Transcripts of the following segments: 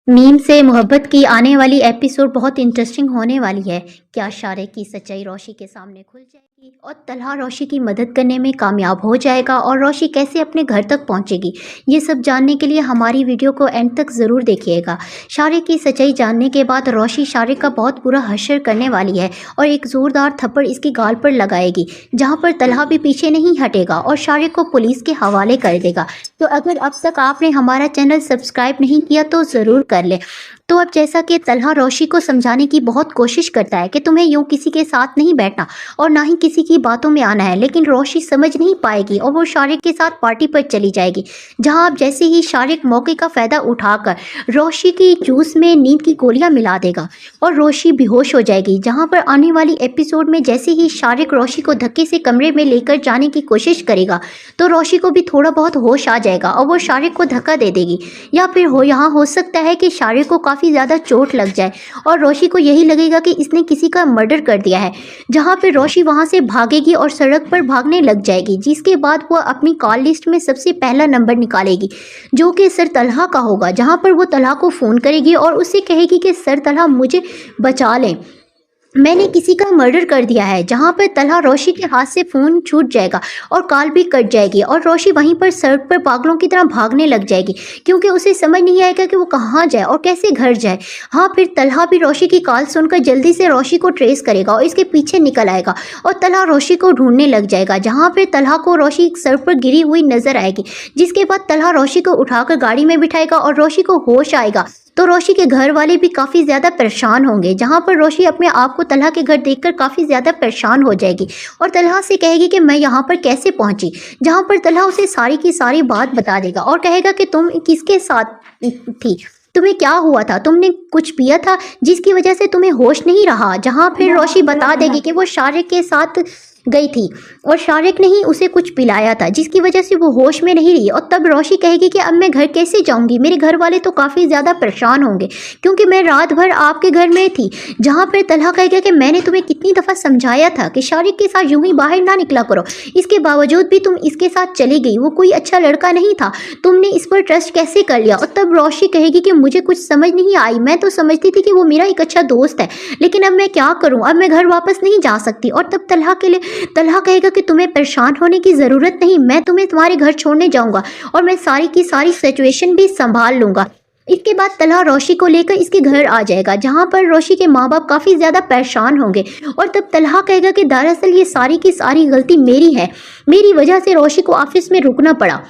Meme से मोहब्बत की आने वाली एपिसोड बहुत इंटरेस्टिंग होने वाली है। क्या शारिक की सच्चाई रोशी के सामने खुल जाएगी और तलहा रोशी की मदद करने में कामयाब हो जाएगा और रोशी कैसे अपने घर तक पहुंचेगी? ये सब जानने के लिए हमारी वीडियो को एंड तक ज़रूर देखिएगा। शारिक की सच्चाई जानने के बाद रोशी शारिक का बहुत बुरा हश्र करने वाली है और एक ज़ोरदार थप्पड़ इसकी गाल पर लगाएगी, जहाँ पर तलहा भी पीछे नहीं हटेगा और शारिक को पुलिस के हवाले कर देगा। तो अगर अब तक आपने हमारा चैनल सब्सक्राइब नहीं किया तो ज़रूर कर ले। तो अब जैसा कि तलहा रोशी को समझाने की बहुत कोशिश करता है कि तुम्हें यूँ किसी के साथ नहीं बैठना और ना ही किसी की बातों में आना है, लेकिन रोशी समझ नहीं पाएगी और वो शारिक के साथ पार्टी पर चली जाएगी, जहां अब जैसे ही शारिक मौके का फ़ायदा उठाकर रोशी की जूस में नींद की गोलियां मिला देगा और रोशी बेहोश हो जाएगी। जहां पर आने वाली एपिसोड में जैसे ही शारिक रोशी को धक्के से कमरे में लेकर जाने की कोशिश करेगा तो रोशी को भी थोड़ा बहुत होश आ जाएगा और वो शारिक को धक्का दे देगी, या फिर यहाँ हो सकता है कि शारिक को काफ़ी ज़्यादा चोट लग जाए और रोशी को यही लगेगा कि इसने किसी का मर्डर कर दिया है, जहाँ पर रोशी वहाँ से भागेगी और सड़क पर भागने लग जाएगी, जिसके बाद वो अपनी कॉल लिस्ट में सबसे पहला नंबर निकालेगी जो कि सर तलहा का होगा, जहाँ पर वो तलहा को फ़ोन करेगी और उससे कहेगी कि सर तलहा मुझे बचा लें, मैंने किसी का मर्डर कर दिया है। जहाँ पर तलहा रोशी के हाथ से फ़ोन छूट जाएगा और कॉल भी कट जाएगी और रोशी वहीं पर सड़क पर पागलों की तरह भागने लग जाएगी, क्योंकि उसे समझ नहीं आएगा कि वो कहाँ जाए और कैसे घर जाए। हाँ, फिर तलहा भी रोशी की कॉल सुनकर जल्दी से रोशी को ट्रेस करेगा और इसके पीछे निकल आएगा और तलहा रोशी को ढूंढने लग जाएगा, जहाँ पर तलहा को रोशी सड़क पर गिरी हुई नजर आएगी, जिसके बाद तलहा रोशी को उठाकर गाड़ी में बिठाएगा और रोशी को होश आएगा तो रोशी के घर वाले भी काफ़ी ज़्यादा परेशान होंगे, जहाँ पर रोशी अपने आप को तलहा के घर देखकर काफ़ी ज़्यादा परेशान हो जाएगी और तलहा से कहेगी कि मैं यहाँ पर कैसे पहुँची, जहाँ पर तलहा उसे सारी की सारी बात बता देगा और कहेगा कि तुम किसके साथ थी, तुम्हें क्या हुआ था, तुमने कुछ पिया था जिसकी वजह से तुम्हें होश नहीं रहा। जहाँ फिर रोशी बता देगी कि वो शारिक के साथ गई थी और शारिक ने ही उसे कुछ पिलाया था जिसकी वजह से वो होश में नहीं रही। और तब रोशी कहेगी कि अब मैं घर कैसे जाऊंगी, मेरे घर वाले तो काफ़ी ज़्यादा परेशान होंगे क्योंकि मैं रात भर आपके घर में थी। जहाँ पर तलहा कहेगा कि मैंने तुम्हें कितनी दफ़ा समझाया था कि शारिक के साथ यूं ही बाहर ना निकला करो, इसके बावजूद भी तुम इसके साथ चली गई, वो कोई अच्छा लड़का नहीं था, तुमने इस पर ट्रस्ट कैसे कर लिया। और तब रोशी कहेगी कि मुझे कुछ समझ नहीं आई, मैं तो समझती थी कि वो मेरा एक अच्छा दोस्त है, लेकिन अब मैं क्या करूँ, अब मैं घर वापस नहीं जा सकती। और तब तलहा कहेगा कि तुम्हें परेशान होने की ज़रूरत नहीं, मैं तुम्हें तुम्हारे घर छोड़ने जाऊंगा और मैं सारी की सारी सिचुएशन भी संभाल लूंगा। इसके बाद तलहा रोशी को लेकर इसके घर आ जाएगा, जहां पर रोशी के माँ बाप काफ़ी ज़्यादा परेशान होंगे और तब तलहा कहेगा कि दरअसल ये सारी की सारी गलती मेरी है, मेरी वजह से रोशी को ऑफिस में रुकना पड़ा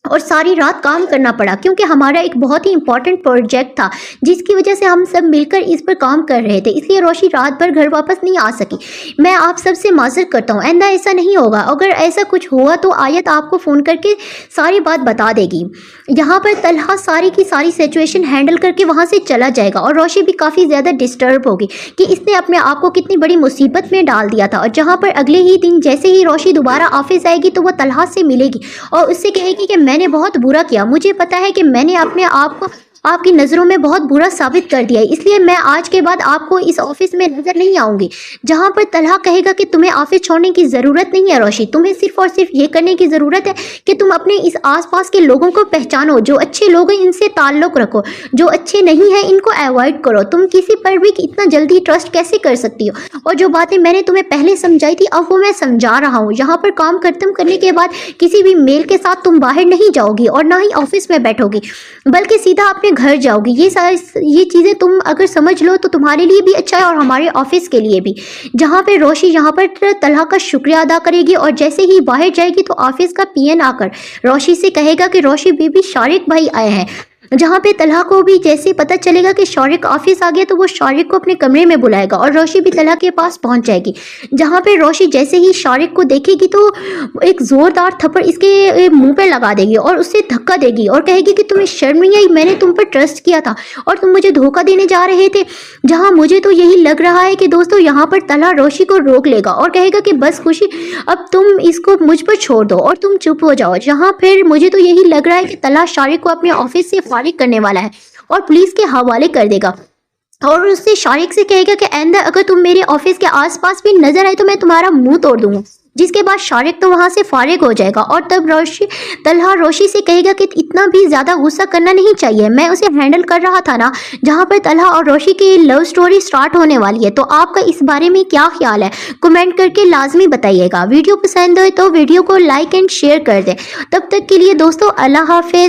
और सारी रात काम करना पड़ा, क्योंकि हमारा एक बहुत ही इंपॉर्टेंट प्रोजेक्ट था जिसकी वजह से हम सब मिलकर इस पर काम कर रहे थे, इसलिए रोशी रात भर घर वापस नहीं आ सकी। मैं आप सबसे माजरत करता हूँ, आइंदा ऐसा नहीं होगा, अगर ऐसा कुछ हुआ तो आयत आपको फ़ोन करके सारी बात बता देगी। यहाँ पर तलहा सारी की सारी सिचुएशन हैंडल करके वहाँ से चला जाएगा और रोशी भी काफ़ी ज़्यादा डिस्टर्ब होगी कि इसने अपने आप को कितनी बड़ी मुसीबत में डाल दिया था। और जहाँ पर अगले ही दिन जैसे ही रोशी दोबारा ऑफिस आएगी तो वह तलहा से मिलेगी और उससे कहेगी कि मैंने बहुत बुरा किया, मुझे पता है कि मैंने अपने आप को आपकी नज़रों में बहुत बुरा साबित कर दिया है, इसलिए मैं आज के बाद आपको इस ऑफिस में नजर नहीं आऊंगी। जहां पर तलहा कहेगा कि तुम्हें ऑफिस छोड़ने की ज़रूरत नहीं है रोशी, तुम्हें सिर्फ और सिर्फ ये करने की ज़रूरत है कि तुम अपने इस आसपास के लोगों को पहचानो, जो अच्छे लोग हैं इनसे ताल्लुक़ रखो, जो अच्छे नहीं हैं इनको अवॉइड करो। तुम किसी पर भी इतना जल्दी ट्रस्ट कैसे कर सकती हो, और जो बातें मैंने तुम्हें पहले समझाई थी अब वो मैं समझा रहा हूँ। यहाँ पर काम खत्म करने के बाद किसी भी मेल के साथ तुम बाहर नहीं जाओगी और ना ही ऑफिस में बैठोगी, बल्कि सीधा अपने घर जाओगी। ये चीज़ें तुम अगर समझ लो तो तुम्हारे लिए भी अच्छा है और हमारे ऑफिस के लिए भी। जहाँ पे रोशी यहाँ पर तलहा का शुक्रिया अदा करेगी और जैसे ही बाहर जाएगी तो ऑफिस का पीएन आकर रोशी से कहेगा कि रोशी बीबी शारिक भाई आए हैं। जहाँ पे तलहा को भी जैसे पता चलेगा कि शारिक ऑफिस आ गया तो वो शारिक को अपने कमरे में बुलाएगा और रोशी भी तलहा के पास पहुंच जाएगी। जहाँ पे रोशी जैसे ही शारिक को देखेगी तो एक जोरदार थप्पड़ इसके मुंह पे लगा देगी और उससे धक्का देगी और कहेगी कि तुम्हें शर्म नहीं आई, मैंने तुम पर ट्रस्ट किया था और तुम मुझे धोखा देने जा रहे थे। जहाँ मुझे तो यही लग रहा है कि दोस्तों यहाँ पर तलहा रोशी को रोक लेगा और कहेगा कि बस खुशी, अब तुम इसको मुझ पर छोड़ दो और तुम चुप हो जाओ। जहाँ फिर मुझे तो यही लग रहा है कि तलहा शारिक को अपने ऑफिस से फारिग करने वाला है और पुलिस के हवाले कर देगा और उससे शारिक से कहेगा कि आइंदा अगर तुम मेरे ऑफिस के आसपास भी नजर आए तो मैं तुम्हारा मुंह तोड़ दूंगा। जिसके बाद शारिक तो वहाँ से फारिग हो जाएगा और तब तलहा रोशी से कहेगा कि इतना भी ज़्यादा गुस्सा करना नहीं चाहिए, मैं उसे हैंडल कर रहा था ना। जहाँ पर तलहा और रोशी की लव स्टोरी स्टार्ट होने वाली है। तो आपका इस बारे में क्या ख्याल है, कमेंट करके लाजमी बताइएगा। वीडियो पसंद हो तो वीडियो को लाइक एंड शेयर कर दें। तब तक के लिए दोस्तों अल्लाह हाफिज़।